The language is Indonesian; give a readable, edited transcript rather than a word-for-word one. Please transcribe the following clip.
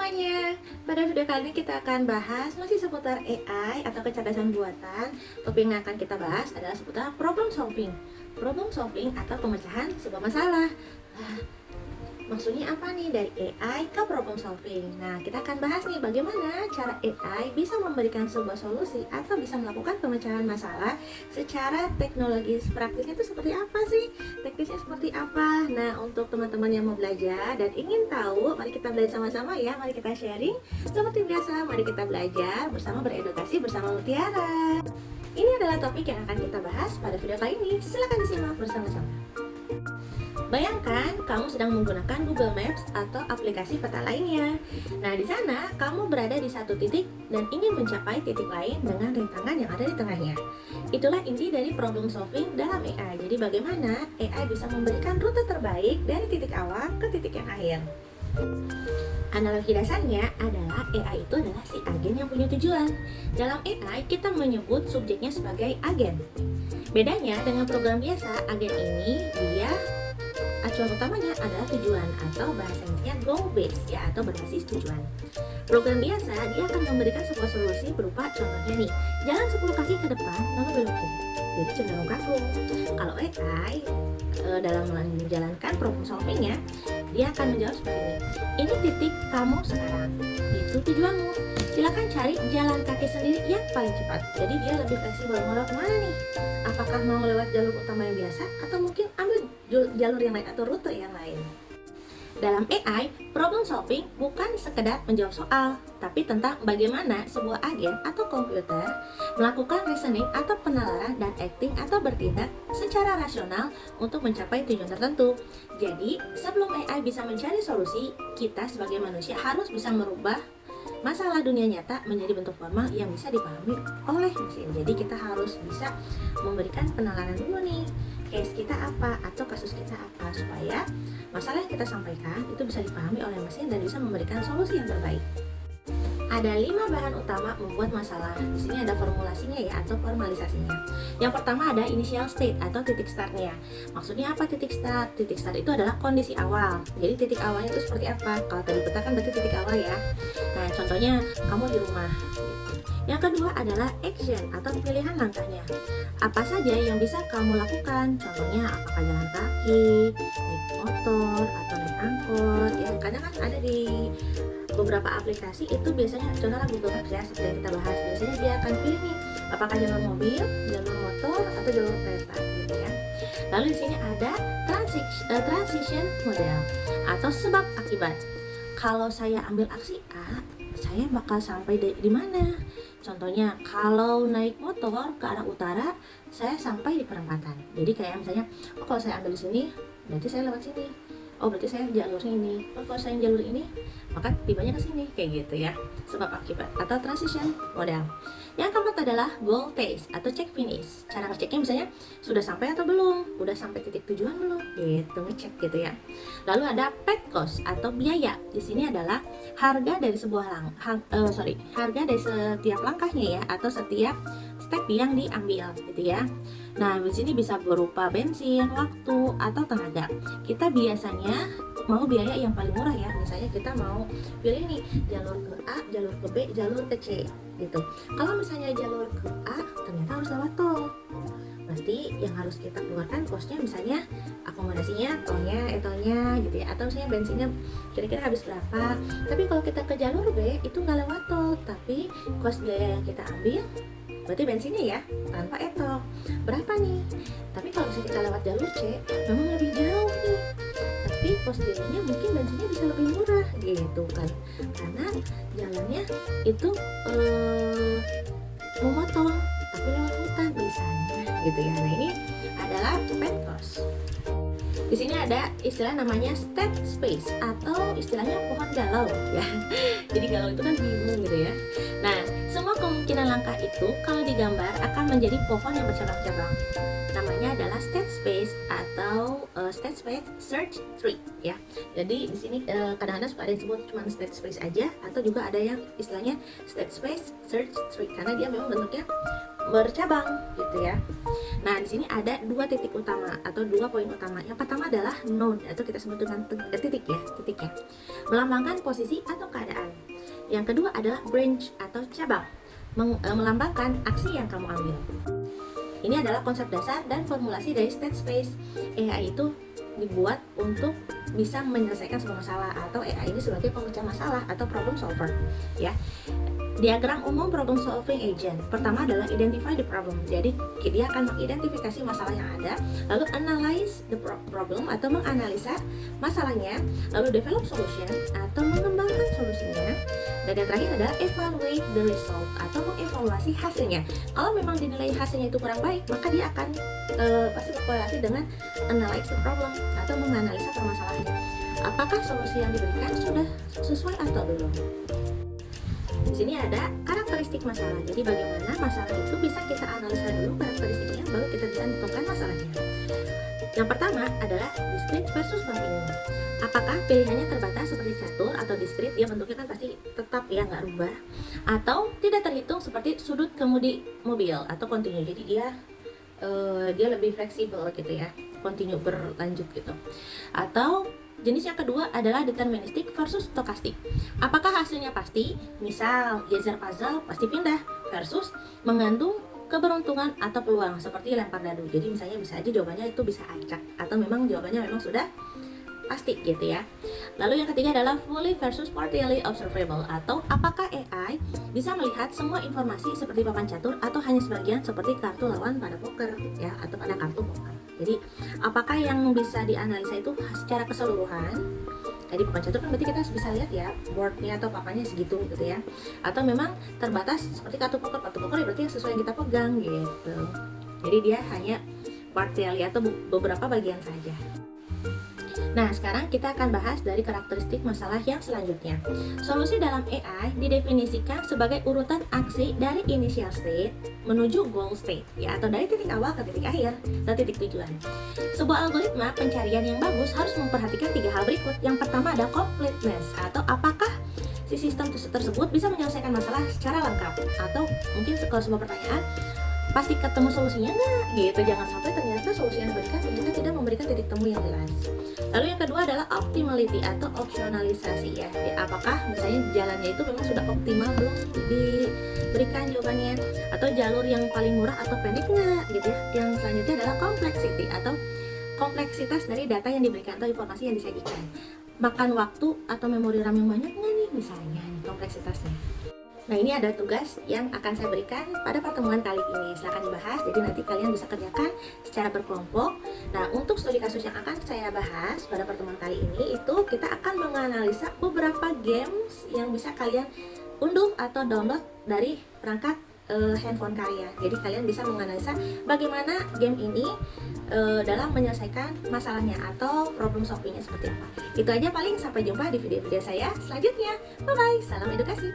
semuanya, pada video kali ini kita akan bahas masih seputar AI atau kecerdasan buatan. Topik yang akan kita bahas adalah seputar problem solving. Problem solving atau pemecahan sebuah masalah. Maksudnya apa nih dari AI ke problem solving? Nah, kita akan bahas nih bagaimana cara AI bisa memberikan sebuah solusi atau bisa melakukan pemecahan masalah secara teknologis. Praktisnya itu seperti apa sih? Teknisnya seperti apa? Nah, untuk teman-teman yang mau belajar dan ingin tahu, mari kita belajar sama-sama ya. Mari kita sharing. Seperti biasa, mari kita belajar bersama, beredukasi bersama Mutiara. Ini adalah topik yang akan kita bahas pada video kali ini. Silahkan disimak bersama-sama. Bayangkan kamu sedang menggunakan Google Maps atau aplikasi peta lainnya. Nah, di sana kamu berada di satu titik dan ingin mencapai titik lain dengan rintangan yang ada di tengahnya. Itulah inti dari problem solving dalam AI. Jadi bagaimana AI bisa memberikan rute terbaik dari titik awal ke titik yang akhir. Analogi dasarnya adalah AI itu adalah si agen yang punya tujuan. Dalam AI kita menyebut subjeknya sebagai agen. Bedanya dengan program biasa, agen ini dia acuan utamanya adalah tujuan atau bahasa Inggrisnya goal based ya, atau berbasis tujuan. Program biasa dia akan memberikan sebuah solusi berupa contohnya nih, jalan 10 kaki ke depan lalu belok kiri. Jadi cenderung kaku. Kalau AI dalam menjalankan problem solvingnya, dia akan menjawab seperti ini. Ini titik kamu sekarang, itu tujuanmu. Silakan cari jalan kaki sendiri yang paling cepat. Jadi dia lebih fleksibel. Mau lewat kemana nih? Apakah mau lewat jalur utama yang biasa atau mungkin ambil jalur yang lain atau rute yang lain? Dalam AI, problem solving bukan sekedar menjawab soal, tapi tentang bagaimana sebuah agen atau komputer melakukan reasoning atau penalaran dan acting atau bertindak secara rasional untuk mencapai tujuan tertentu. Jadi, sebelum AI bisa mencari solusi, kita sebagai manusia harus bisa merubah masalah dunia nyata menjadi bentuk formal yang bisa dipahami oleh mesin. Jadi kita harus bisa memberikan penalaran dulu nih, case kita apa atau kasus kita apa, supaya masalah yang kita sampaikan itu bisa dipahami oleh mesin dan bisa memberikan solusi yang terbaik. Ada 5 bahan utama membuat masalah. Di sini ada formulasinya ya, atau formalisasinya. Yang pertama ada initial state atau titik startnya. Maksudnya apa titik start? Titik start itu adalah kondisi awal. Jadi titik awalnya itu seperti apa? Kalau tadi peta kan berarti titik awal ya. Nah, contohnya kamu di rumah. Yang kedua adalah action atau pilihan langkahnya. Apa saja yang bisa kamu lakukan? Contohnya apakah jalan kaki, naik motor, atau naik angkot. Ya, kadang kan ada di beberapa aplikasi itu biasanya, contohnya Google Maps ya, seperti yang kita bahas, biasanya dia akan pilih nih apakah jalur mobil, jalur motor, atau jalur kereta gitu ya. Lalu di sini ada transition model atau sebab akibat. Kalau saya ambil aksi A, saya bakal sampai di mana? Contohnya kalau naik motor ke arah utara, saya sampai di perempatan. Jadi kayak misalnya, oh kalau saya ambil di sini, berarti saya lewat sini. Oh berarti saya jalurnya ini. Oh kalau saya jalur ini, maka tibanya ke sini, kayak gitu ya. Sebab akibat atau transition model. Yang keempat adalah goal test atau check finish. Cara ngeceknya misalnya sudah sampai atau belum, udah sampai titik tujuan belum, gitu, ngecek gitu ya. Lalu ada paid cost atau biaya. Di sini adalah harga dari sebuah harga dari setiap langkahnya ya, atau setiap step yang diambil gitu ya. Nah, di sini bisa berupa bensin, waktu, atau tenaga. Kita biasanya mau biaya yang paling murah ya. Misalnya kita mau pilih nih jalur ke A, jalur ke B, jalur ke C gitu. Kalau misalnya jalur ke A ternyata harus lewat tol. Berarti yang harus kita keluarkan kosnya misalnya akomodasinya, tolnya gitu ya, atau misalnya bensinnya kira-kira habis berapa. Tapi kalau kita ke jalur B itu nggak lewat tol, tapi kos biaya yang kita ambil berarti bensinnya ya tanpa etol berapa nih. Tapi kalau misalnya kita lewat jalur C memang lebih jauh nih, tapi kos biayanya mungkin bensinnya bisa lebih murah gitu kan, karena jalannya itu memotong tapi lewat hutan misalnya gitu ya. Nah ini adalah paid cost. Di sini ada istilah namanya state space atau istilahnya pohon galau ya. Jadi galau itu kan bingung gitu ya. Nah, semua kemungkinan langkah itu kalau digambar akan menjadi pohon yang bercabang-cabang. Namanya adalah state space atau state space search tree ya. Jadi di sini kadang-kadang suka ada yang disebut cuma state space aja, atau juga ada yang istilahnya state space search tree karena dia memang bentuknya bercabang gitu ya. Nah, di sini ada dua titik utama atau dua poin utama. Yang pertama adalah node atau kita sebut dengan titik ya, titiknya. Melambangkan posisi atau keadaan. Yang kedua adalah branch atau cabang, melambangkan aksi yang kamu ambil. Ini adalah konsep dasar dan formulasi dari state space. AI itu dibuat untuk bisa menyelesaikan sebuah masalah, atau AI ini sebagai pemecah masalah atau problem solver ya. Diagram umum problem solving agent. Pertama adalah identify the problem. Jadi dia akan mengidentifikasi masalah yang ada, lalu analyze the problem atau menganalisa masalahnya, lalu develop solution atau mengembangkan solusinya, dan yang terakhir adalah evaluate the result atau mengevaluasi hasilnya. Kalau memang dinilai hasilnya itu kurang baik, maka dia akan pasti berkorelasi dengan analyze the problem atau menganalisa permasalahannya. Apakah solusi yang diberikan sudah sesuai atau belum? Di sini ada karakteristik masalah. Jadi bagaimana masalah itu bisa kita analisa dulu karakteristiknya, baru kita bisa menentukan masalahnya. Yang pertama adalah discrete versus continuum. Apakah pilihannya terbatas seperti catur atau discrete, dia bentuknya kan pasti tetap ya, nggak rubah, atau tidak terhitung seperti sudut kemudi mobil atau continue. Jadi dia lebih fleksibel gitu ya, continue berlanjut gitu. Atau jenis yang kedua adalah deterministic versus stochastic. Apakah hasilnya pasti? Misal geser puzzle pasti pindah, versus mengandung keberuntungan atau peluang seperti lempar dadu. Jadi misalnya bisa aja jawabannya itu bisa acak, atau memang jawabannya memang sudah pasti gitu ya. Lalu yang ketiga adalah fully versus partially observable, atau apakah AI bisa melihat semua informasi seperti papan catur atau hanya sebagian seperti kartu lawan pada poker ya, atau pada kartu poker. Jadi apakah yang bisa dianalisa itu secara keseluruhan? Jadi papan catur kan berarti kita bisa lihat ya boardnya atau papannya segitu gitu ya, atau memang terbatas seperti kartu poker ya berarti sesuai yang kita pegang gitu. Jadi dia hanya partially atau beberapa bagian saja. Nah, sekarang kita akan bahas dari karakteristik masalah yang selanjutnya. Solusi dalam AI didefinisikan sebagai urutan aksi dari initial state menuju goal state, ya, atau dari titik awal ke titik akhir dan titik tujuan. Sebuah algoritma pencarian yang bagus harus memperhatikan tiga hal berikut. Yang pertama ada completeness, atau apakah si sistem tersebut bisa menyelesaikan masalah secara lengkap, atau mungkin kalau sebuah pertanyaan pasti ketemu solusinya nggak gitu, jangan sampai ternyata solusi yang diberikan ternyata tidak memberikan titik temu yang jelas. Lalu yang kedua adalah optimality atau opsionalisasi ya, apakah misalnya jalannya itu memang sudah optimal belum diberikan jawabannya, atau jalur yang paling murah atau pendek nggak gitu ya. Yang selanjutnya adalah complexity atau kompleksitas dari data yang diberikan atau informasi yang disajikan, makan waktu atau memori RAM yang banyak nggak nih misalnya nih, kompleksitasnya. Nah, ini ada tugas yang akan saya berikan pada pertemuan kali ini. Silahkan dibahas, jadi nanti kalian bisa kerjakan secara berkelompok. Nah, untuk studi kasus yang akan saya bahas pada pertemuan kali ini, itu kita akan menganalisa beberapa games yang bisa kalian unduh atau download dari perangkat handphone kalian. Jadi kalian bisa menganalisa bagaimana game ini dalam menyelesaikan masalahnya atau problem solvingnya seperti apa. Itu aja paling, sampai jumpa di video-video saya selanjutnya. Bye-bye, salam edukasi.